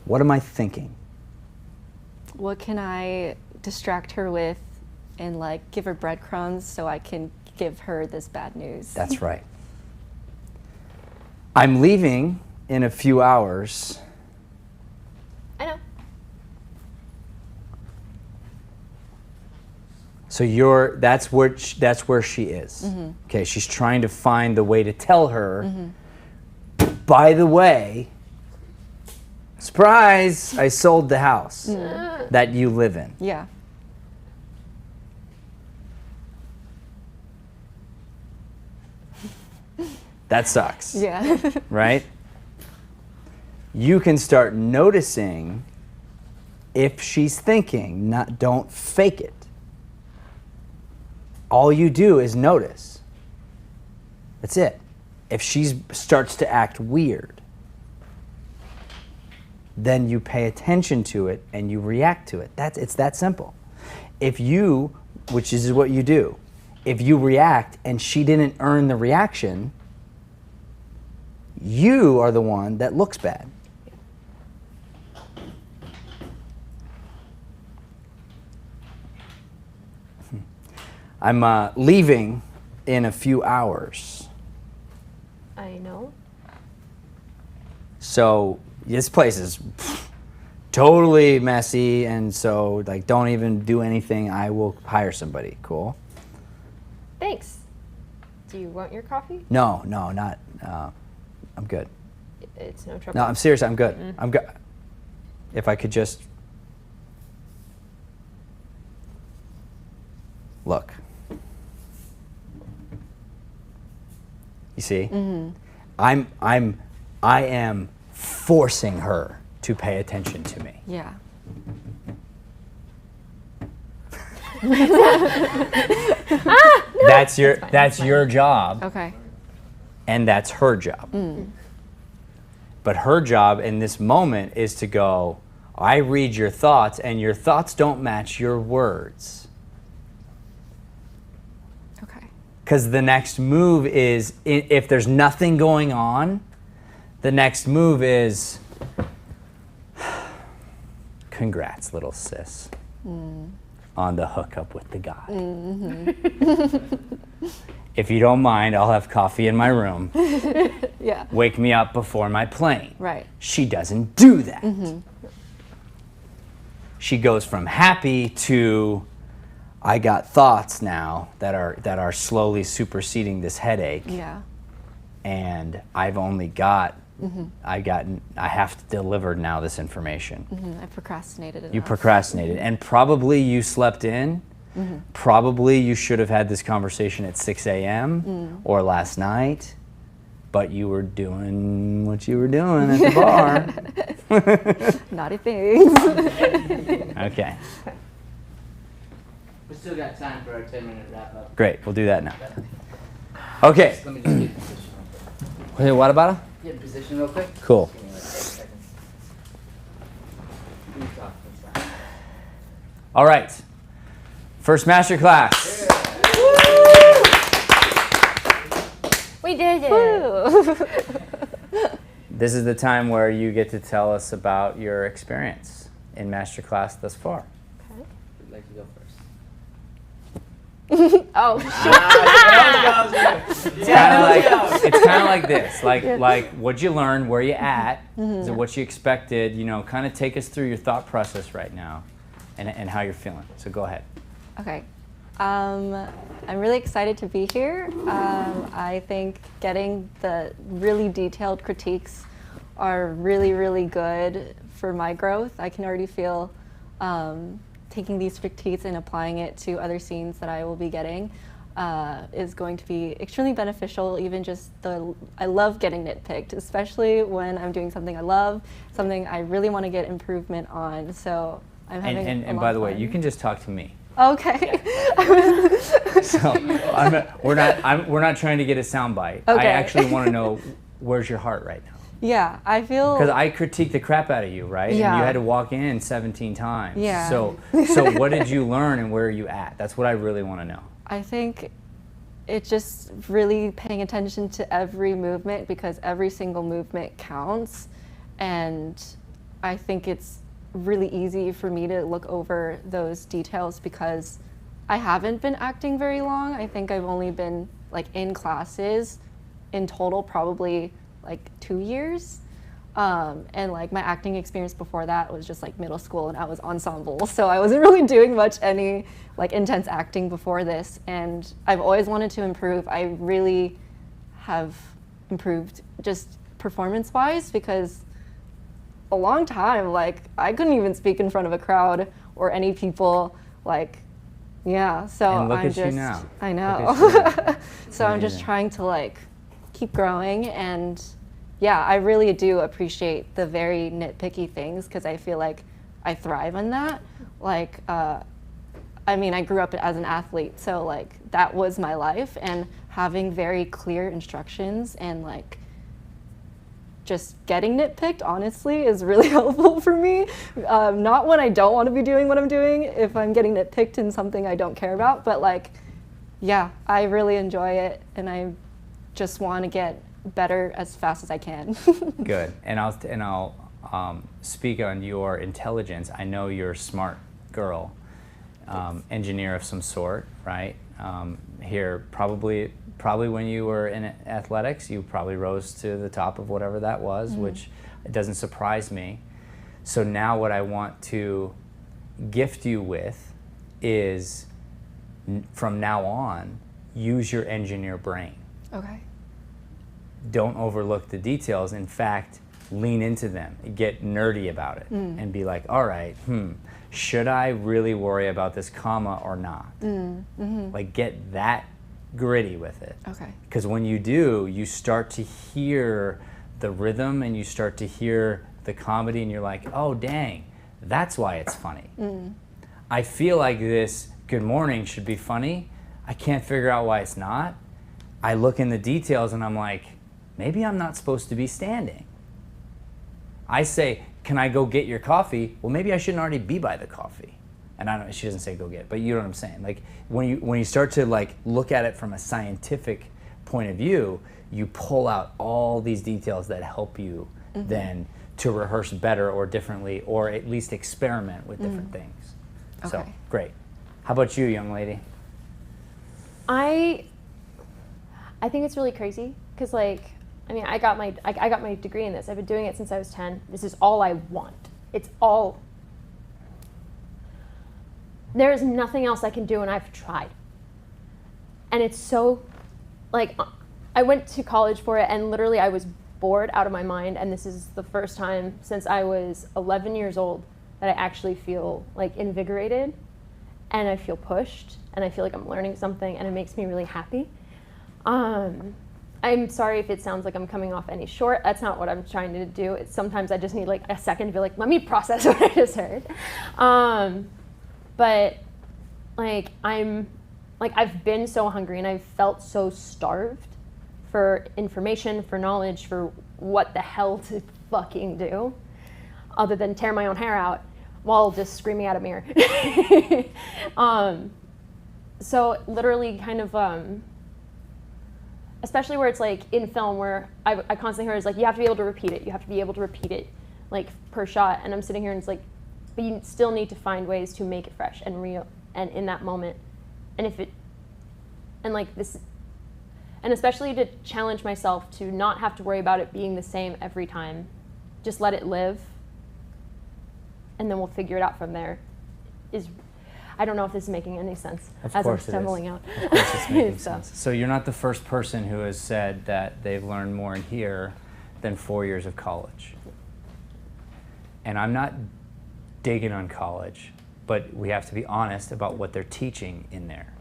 What am I thinking? What can I distract her with and like give her breadcrumbs so I can give her this bad news? That's right. I'm leaving in a few hours. I know. So that's where she is. Okay, she's trying to find the way to tell her, by the way, surprise, I sold the house that you live in. Yeah. That sucks. Yeah. Right? You can start noticing if she's thinking, don't fake it. All you do is notice. That's it. If she starts to act weird, then you pay attention to it and you react to it. It's that simple. If you, which is what you do, if you react and she didn't earn the reaction, you are the one that looks bad. I'm leaving in a few hours. I know. So this place is totally messy, and so like don't even do anything. I will hire somebody. Cool. Thanks. Do you want your coffee? No, not. I'm good. It's no trouble. No, I'm serious. I'm good. I'm good. If I could just look. You see? I am forcing her to pay attention to me. Yeah. That's your job, Okay. and that's her job. But her job in this moment is to go, I read your thoughts, and your thoughts don't match your words. Okay. Because the next move is, if there's nothing going on, the next move is, congrats, little sis, on the hookup with the guy. If you don't mind, I'll have coffee in my room. Yeah. Wake me up before my plane. Right. She doesn't do that. She goes from happy to, I got thoughts now that are slowly superseding this headache, Yeah. and I've only got, I have to deliver now this information. I procrastinated enough. You procrastinated, and probably you slept in. Probably you should have had this conversation at 6 a.m. Or last night, but you were doing what you were doing at the bar. Naughty things. Okay, We still got time for our 10-minute wrap up. great. We'll do that now. Okay. Let me just get in position real quick. Hey, what about it? Get in position real quick. Cool. Give me like 30 seconds. You talk, that's fine. All right. First masterclass. We did it. This is the time where you get to tell us about your experience in masterclass thus far. Would like to go first. Oh, It's kind of like this. Like what'd you learn? Where you at? Is it what you expected? You know, kind of take us through your thought process right now, and how you're feeling. So go ahead. Okay. I'm really excited to be here. I think getting the really detailed critiques are really, really good for my growth. I can already feel taking these critiques and applying it to other scenes that I will be getting is going to be extremely beneficial. Even just I love getting nitpicked, especially when I'm doing something I love, something I really want to get improvement on. So I'm having And by the way, you can just talk to me. Okay. So we're not trying to get a soundbite. I Okay. actually want to know, where's your heart right now? Yeah, I feel. Because I critiqued the crap out of you, right? Yeah. And you had to walk in 17 times. Yeah. So what did you learn, and where are you at? That's what I really want to know. I think it's just really paying attention to every movement, because every single movement counts. And I think it's really easy for me to look over those details because I haven't been acting very long. I think I've only been like in classes in total probably like 2 years. And like my acting experience before that was just like middle school, and I was ensemble, so I wasn't really doing much any like intense acting before this. And I've always wanted to improve. I really have improved just performance-wise, because a long time, like I couldn't even speak in front of a crowd or any people, like, yeah. So And look I'm at you just, now. I Look know. at you. So I'm just Amazing. trying to like keep growing, and yeah, I really do appreciate the very nitpicky things, because I feel like I thrive on that. Like, I mean, I grew up as an athlete, so like that was my life, and having very clear instructions and like just getting nitpicked, honestly, is really helpful for me. Not when I don't want to be doing what I'm doing, if I'm getting nitpicked in something I don't care about, but like, yeah, I really enjoy it, and I just want to get better as fast as I can. Good. And I'll speak on your intelligence. I know you're a smart girl, engineer of some sort, right? Here, probably when you were in athletics, you probably rose to the top of whatever that was, which it doesn't surprise me. So now what I want to gift you with is, from now on, use your engineer brain. Okay. Don't overlook the details. In fact, lean into them. Get nerdy about it and be like, all right, should I really worry about this comma or not? Like, get that gritty with it. Okay. Because when you do, you start to hear the rhythm and you start to hear the comedy, and you're like, oh, dang, that's why it's funny. I feel like this good morning should be funny. I can't figure out why it's not. I look in the details and I'm like, maybe I'm not supposed to be standing. I say, can I go get your coffee? Well, maybe I shouldn't already be by the coffee. And I don't, she doesn't say go get it, but you know what I'm saying. Like when you start to like look at it from a scientific point of view, you pull out all these details that help you then to rehearse better or differently, or at least experiment with different things. So Okay. great. How about you, young lady? I think it's really crazy, because like, I mean, I got my degree in this. I've been doing it since I was 10. This is all I want. It's all. There is nothing else I can do, and I've tried. And it's so, like, I went to college for it, and literally I was bored out of my mind, and this is the first time since I was 11 years old that I actually feel like invigorated, and I feel pushed, and I feel like I'm learning something, and it makes me really happy. I'm sorry if it sounds like I'm coming off any short. That's not what I'm trying to do. It's sometimes I just need like a second to be like, let me process what I just heard. But like I've been so hungry, and I've felt so starved for information, for knowledge, for what the hell to fucking do, other than tear my own hair out while just screaming at a mirror. So literally kind of, especially where it's like in film, where I constantly hear is like, you have to be able to repeat it. You have to be able to repeat it like per shot. And I'm sitting here and it's like, but you still need to find ways to make it fresh and real and in that moment. And if it, and like this, and especially to challenge myself to not have to worry about it being the same every time. Just let it live, and then we'll figure it out from there. I don't know if this is making any sense Of as I'm course it is. stumbling out. Of course it's making So- sense. So you're not the first person who has said that they've learned more in here than 4 years of college. And I'm not digging on college, but we have to be honest about what they're teaching in there.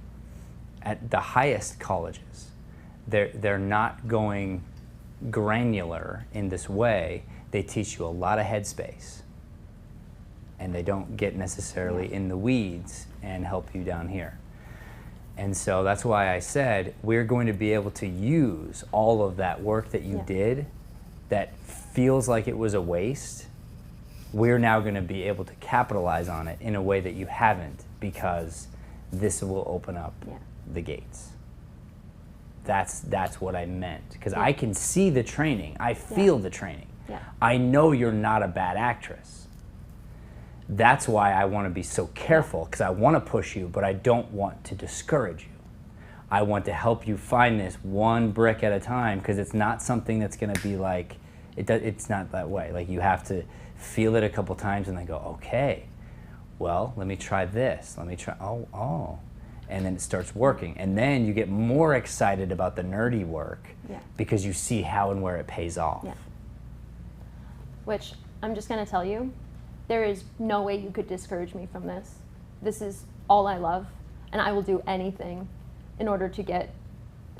At the highest colleges, they're not going granular in this way. They teach you a lot of headspace, and they don't get necessarily in the weeds and help you down here. And so that's why I said we're going to be able to use all of that work that you did that feels like it was a waste. We're now going to be able to capitalize on it in a way that you haven't, because this will open up the gates. That's what I meant, because I can see the training. I feel the training. I know you're not a bad actress. That's why I want to be so careful, because I want to push you, but I don't want to discourage you. I want to help you find this one brick at a time, because it's not something that's going to be like It's not that way. Like, you have to feel it a couple times and then go, okay, well, let me try this. Let me try, oh. And then it starts working. And then you get more excited about the nerdy work because you see how and where it pays off. Yeah. Which, I'm just going to tell you, there is no way you could discourage me from this. This is all I love, and I will do anything in order to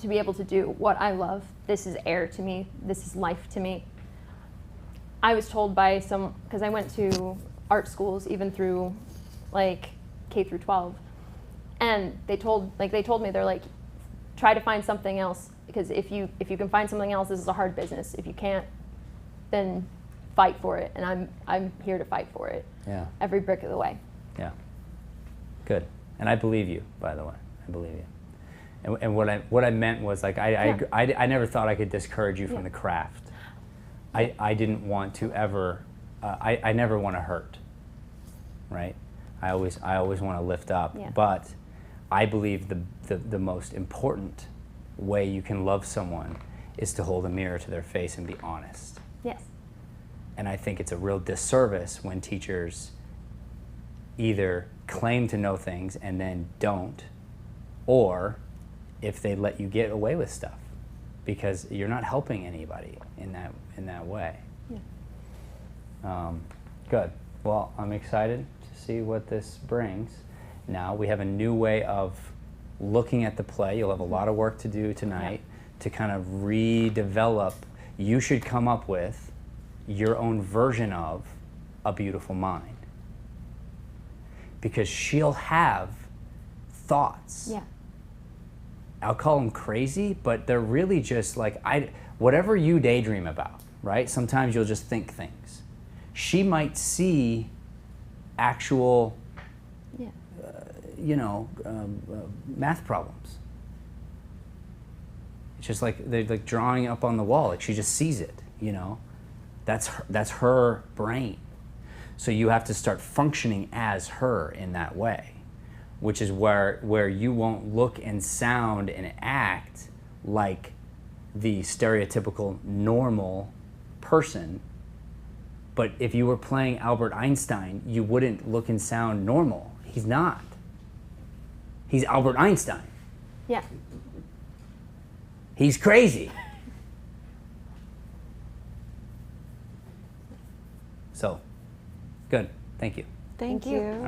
be able to do what I love. This is air to me. This is life to me. I was told by because I went to art schools even through like K through 12, and they told me, they're like, try to find something else, because if you can find something else, this is a hard business. If you can't, then fight for it, and I'm here to fight for it. Yeah. Every brick of the way. Yeah. Good. And I believe you, by the way. I believe you. And what I meant was, like, I never thought I could discourage you from the craft. I didn't want to ever. I never want to hurt. Right. I always want to lift up. Yeah. But I believe the most important way you can love someone is to hold a mirror to their face and be honest. Yes. And I think it's a real disservice when teachers either claim to know things and then don't, or if they let you get away with stuff, because you're not helping anybody in that way. Yeah. Good. Well, I'm excited to see what this brings. Now we have a new way of looking at the play. You'll have a lot of work to do tonight to kind of redevelop. You should come up with your own version of A Beautiful Mind, because she'll have thoughts. Yeah. I'll call them crazy, but they're really just like, whatever you daydream about, right? Sometimes you'll just think things. She might see actual, math problems. It's just like they're like drawing up on the wall. Like, she just sees it, That's her brain. So you have to start functioning as her in that way, which is where you won't look and sound and act like the stereotypical normal person. But if you were playing Albert Einstein, you wouldn't look and sound normal. He's not. He's Albert Einstein. Yeah. He's crazy. So, good. Thank you. Thank you. you.